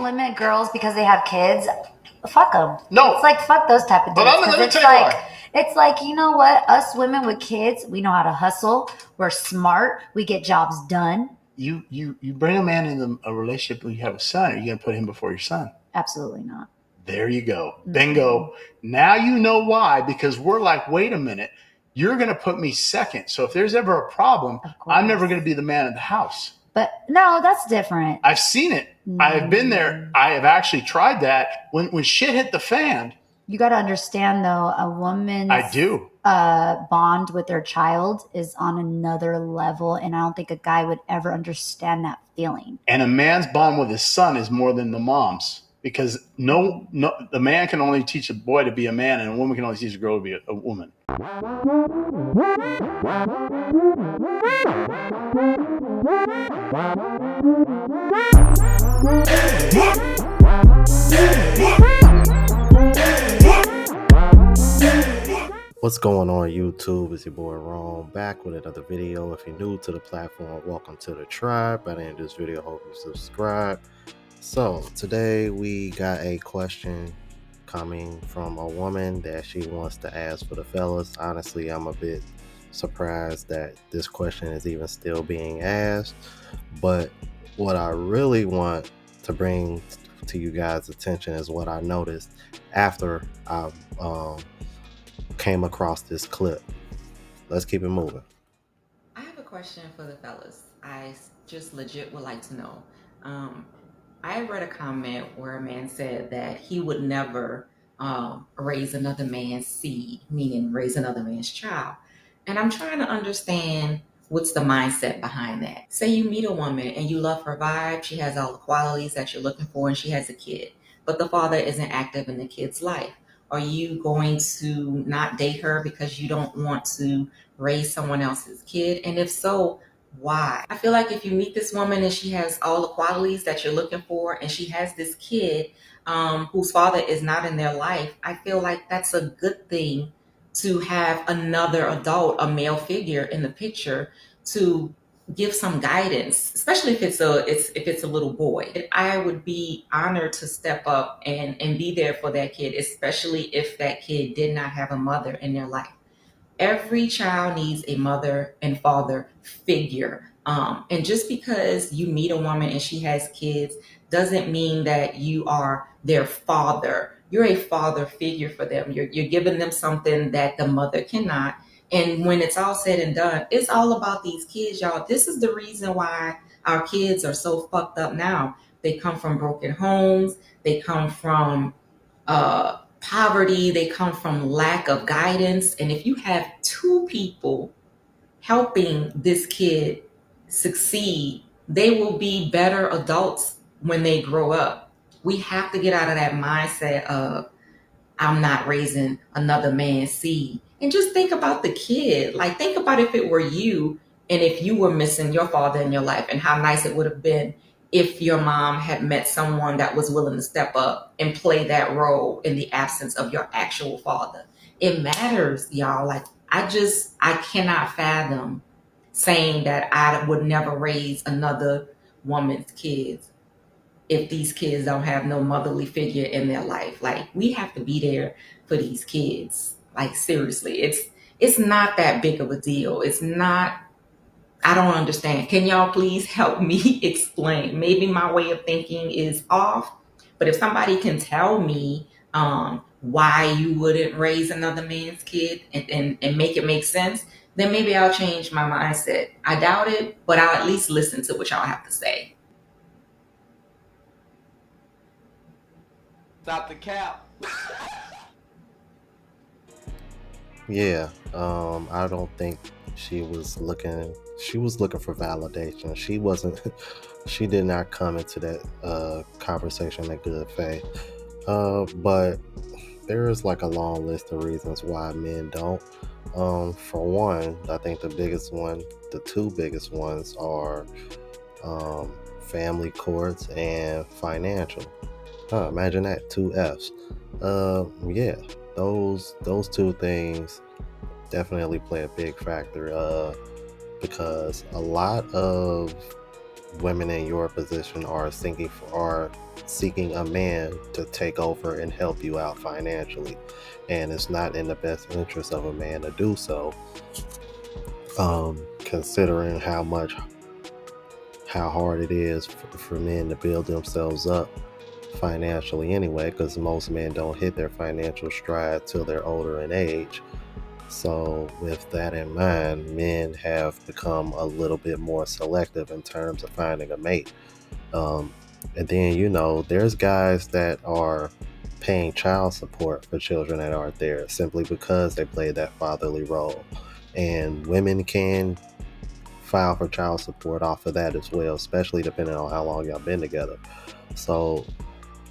limit girls because they have kids, fuck them. No. It's like, fuck those type of dudes. But let me It's tell you like, why. it's like, you know what? Us women with kids, we know how to hustle. We're smart. We get jobs done. You bring a man into a relationship when you have a son, are you going to put him before your son? Absolutely not. There you go. Bingo. Now you know why, because we're like, wait a minute, you're going to put me second. So if there's ever a problem, I'm never going to be the man of the house. But no, that's different. I've seen it. I have been there. I have actually tried that. When shit hit the fan. You got to understand, though, a woman's bond with their child is on another level, and I don't think a guy would ever understand that feeling. And a man's bond with his son is more than the mom's, because no, the man can only teach a boy to be a man, and a woman can only teach a girl to be a woman. What's going on YouTube? It's your boy Ron back with another video. If you're new to the platform, welcome to the tribe. By the end of this video, hope you subscribe. So today we got a question coming from a woman that she wants to ask for the fellas. Honestly, I'm a bit surprised that this question is even still being asked, but what I really want to bring to you guys' attention is what I noticed after I came across this clip. Let's keep it moving. I have a question for the fellas. I just legit would like to know. I read a comment where a man said that he would never raise another man's seed, meaning raise another man's child. And I'm trying to understand what's the mindset behind that. Say you meet a woman and you love her vibe, she has all the qualities that you're looking for, and she has a kid, but the father isn't active in the kid's life. Are you going to not date her because you don't want to raise someone else's kid? And if so, why? I feel like if you meet this woman and she has all the qualities that you're looking for, and she has this kid whose father is not in their life, I feel like that's a good thing to have another adult, a male figure in the picture to give some guidance, especially if it's a little boy. I would be honored to step up and be there for that kid, especially if that kid did not have a mother in their life. Every child needs a mother and father figure. And just because you meet a woman and she has kids doesn't mean that you are their father. You're a father figure for them. You're giving them something that the mother cannot. And when it's all said and done, it's all about these kids, y'all. This is the reason why our kids are so fucked up now. They come from broken homes. They come from poverty. They come from lack of guidance. And if you have two people helping this kid succeed, they will be better adults when they grow up. We have to get out of that mindset of, I'm not raising another man's seed. And just think about the kid. Like, think about if it were you and if you were missing your father in your life, and how nice it would have been if your mom had met someone that was willing to step up and play that role in the absence of your actual father. It matters, y'all. Like, I cannot fathom saying that I would never raise another woman's kids if these kids don't have no motherly figure in their life. Like, we have to be there for these kids. Like, seriously, it's not that big of a deal. It's not. I don't understand. Can y'all please help me explain? Maybe my way of thinking is off, but if somebody can tell me why you wouldn't raise another man's kid and make it make sense, then maybe I'll change my mindset. I doubt it, but I'll at least listen to what y'all have to say. Stop the cap. Yeah, I don't think she was looking for validation. She did not come into that conversation in good faith. But there is like a long list of reasons why men don't. For one, I think the two biggest ones are family courts and financial. Imagine that, 2 F's. Yeah, those two things definitely play a big factor, because a lot of women in your position are seeking a man to take over and help you out financially, and it's not in the best interest of a man to do so, considering how hard it is for men to build themselves up financially anyway, because most men don't hit their financial stride till they're older in age. So with that in mind, men have become a little bit more selective in terms of finding a mate. And then, there's guys that are paying child support for children that aren't there simply because they play that fatherly role. And women can file for child support off of that as well, especially depending on how long y'all been together. So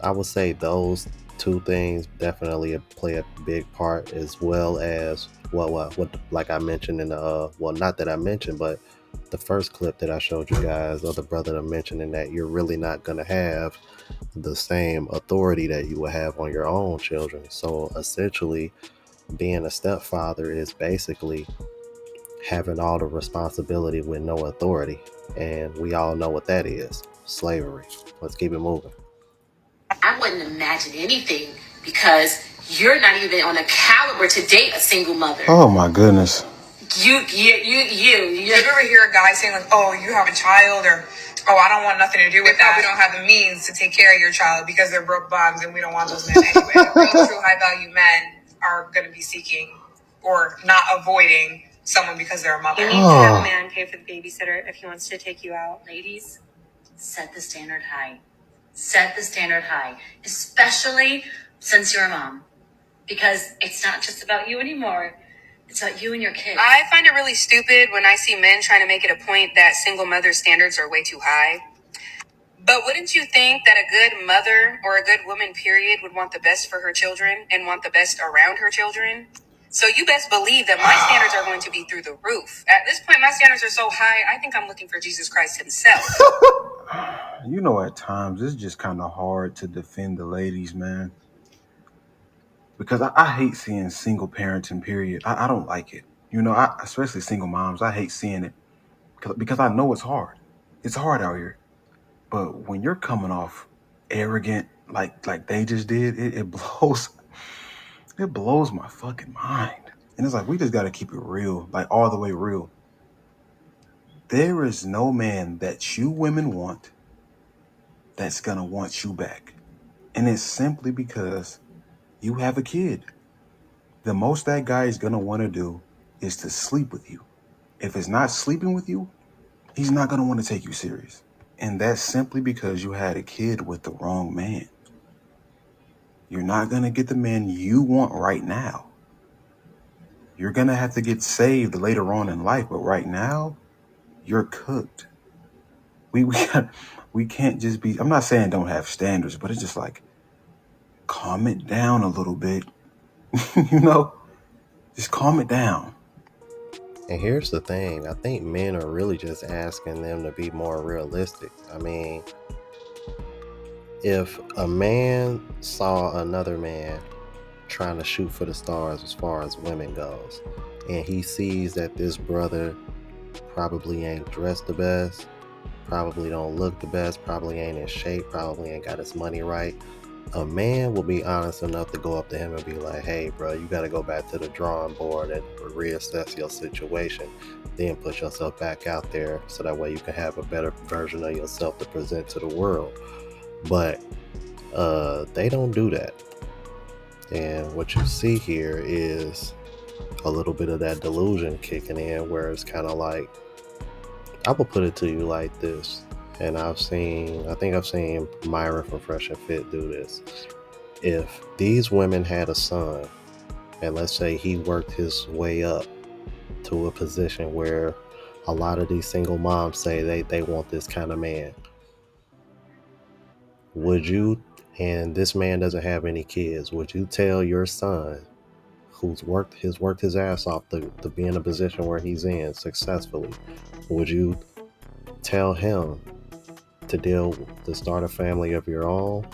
I would say those two things definitely play a big part, as well as what like I mentioned in the not that I mentioned, but the first clip that I showed you guys of the brother mentioning that you're really not gonna have the same authority that you would have on your own children. So essentially, being a stepfather is basically having all the responsibility with no authority, and we all know what that is: slavery. Let's keep it moving. I wouldn't imagine anything because you're not even on a caliber to date a single mother. Oh my goodness. You ever hear a guy saying like, "Oh, you have a child," or "Oh, I don't want nothing to do with that. We don't have the means to take care of your child because they're broke bums and we don't want those men anyway." Real true high value men are going to be seeking or not avoiding someone because they're a mother. You need to have a man pay for the babysitter if he wants to take you out. Ladies, set the standard high. Set the standard high, especially since you're a mom, because it's not just about you anymore. It's about you and your kids. I find it really stupid when I see men trying to make it a point that single mother standards are way too high. But wouldn't you think that a good mother or a good woman, period, would want the best for her children and want the best around her children? So you best believe that my standards are going to be through the roof. At this point, my standards are so high, I think I'm looking for Jesus Christ himself. At times it's just kind of hard to defend the ladies, man. Because I hate seeing single parenting, period. I don't like it. Especially single moms, I hate seeing it because I know it's hard. It's hard out here. But when you're coming off arrogant like they just did, it blows my fucking mind. And it's like, we just got to keep it real, like all the way real. There is no man that you women want that's going to want you back. And it's simply because you have a kid. The most that guy is going to want to do is to sleep with you. If it's not sleeping with you, he's not going to want to take you serious. And that's simply because you had a kid with the wrong man. You're not going to get the man you want right now. You're going to have to get saved later on in life. But right now, you're cooked. We can't just be, I'm not saying don't have standards, but it's just like, calm it down a little bit. Just calm it down. And here's the thing, I think men are really just asking them to be more realistic. I mean, if a man saw another man trying to shoot for the stars as far as women goes, and he sees that this brother probably ain't dressed the best, probably don't look the best, probably ain't in shape, probably ain't got his money right, a man will be honest enough to go up to him and be like, "Hey bro, you got to go back to the drawing board and reassess your situation, then put yourself back out there so that way you can have a better version of yourself to present to the world." But they don't do that. And what you see here is a little bit of that delusion kicking in, where it's kind of like, I will put it to you like this, and I think I've seen Myra from Fresh and Fit do this. If these women had a son, and let's say he worked his way up to a position where a lot of these single moms say they want this kind of man, would you, and this man doesn't have any kids, would you tell your son, who's worked his ass off to be in a position where he's in successfully, would you tell him to start a family of your own,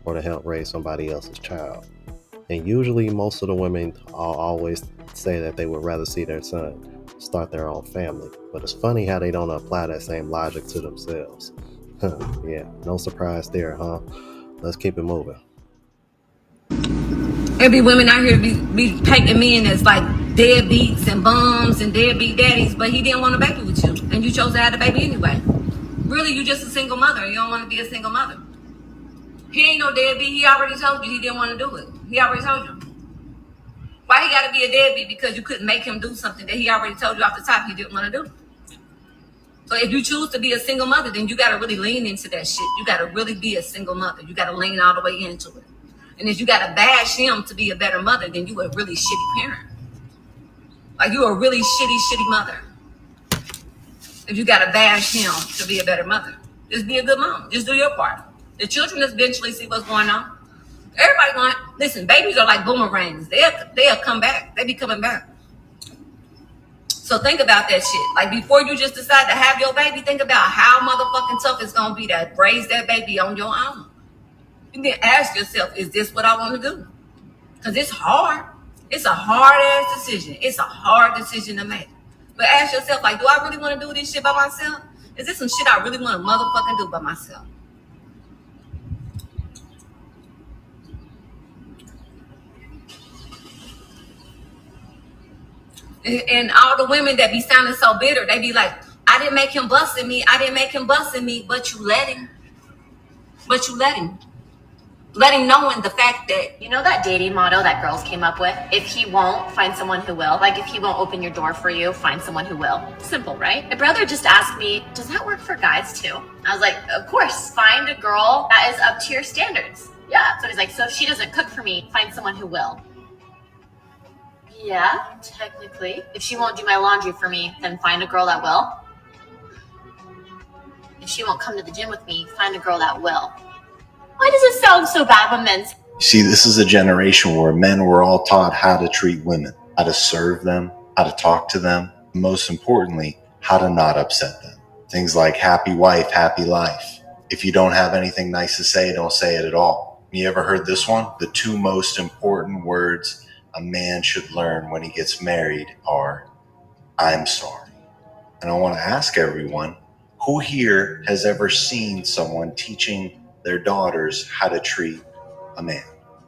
or to help raise somebody else's child? And usually most of the women always say that they would rather see their son. start their own family. But it's funny how they don't apply that same logic to themselves. Yeah, no surprise there, huh? Let's keep it moving. There be women out here be painting men as like deadbeats and bums and deadbeat daddies, but he didn't want a baby with you, and you chose to have the baby anyway. Really, you just a single mother. You don't want to be a single mother. He ain't no deadbeat. He already told you he didn't want to do it. He already told you. Why he got to be a deadbeat? Because you couldn't make him do something that he already told you off the top he didn't want to do. So if you choose to be a single mother, then you got to really lean into that shit. You got to really be a single mother. You got to lean all the way into it. And if you got to bash him to be a better mother, then you a really shitty parent. Like you a really shitty mother. If you got to bash him to be a better mother, just be a good mom. Just do your part. The children eventually see what's going on. Everybody going, listen, babies are like boomerangs. They'll come back. They be coming back. So think about that shit. Like before you just decide to have your baby, think about how motherfucking tough it's gonna be to raise that baby on your own. You then ask yourself, is this what I want to do? Because it's hard. It's a hard ass decision. It's a hard decision to make. But ask yourself, like, do I really want to do this shit by myself? Is this some shit I really want to motherfucking do by myself? And all the women that be sounding so bitter, they be like, I didn't make him busting me. I didn't make him busting me, but you let him. But you let him. Let him know in the fact that, You know that dating motto that girls came up with? If he won't, find someone who will. Like if he won't open your door for you, find someone who will. Simple, right? My brother just asked me, does that work for guys too? I was like, of course, find a girl that is up to your standards. Yeah. So he's like, so if she doesn't cook for me, find someone who will. Yeah, technically. If she won't do my laundry for me, then find a girl that will. If she won't come to the gym with me, find a girl that will. Why does it sound so bad when men say? See, this is a generation where men were all taught how to treat women, how to serve them, how to talk to them, and most importantly, how to not upset them. Things like happy wife, happy life. If you don't have anything nice to say, don't say it at all. You ever heard this one? The two most important words a man should learn when he gets married are, I'm sorry. And I want to ask everyone, who here has ever seen someone teaching their daughters how to treat a man?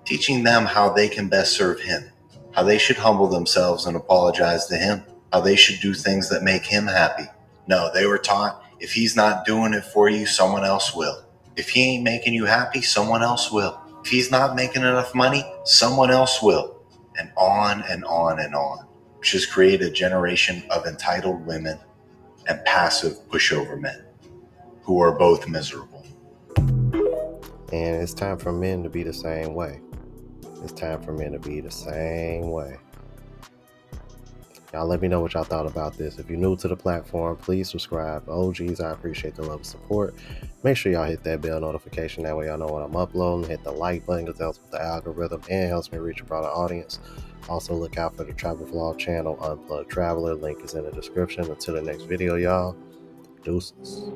Teaching them how they can best serve him, how they should humble themselves and apologize to him, how they should do things that make him happy. No, they were taught, if he's not doing it for you, someone else will. If he ain't making you happy, someone else will. If he's not making enough money, someone else will. And on and on and on, which has created a generation of entitled women and passive pushover men who are both miserable. And it's time for men to be the same way. It's time for men to be the same way. Y'all let me know what y'all thought about this. If you're new to the platform, please subscribe. OGs, I appreciate the love and support. Make sure y'all hit that bell notification. That way y'all know when I'm uploading. Hit the like button because that helps with the algorithm and helps me reach a broader audience. Also look out for the travel vlog channel, Unplugged Traveler. Link is in the description. Until the next video, y'all. Deuces.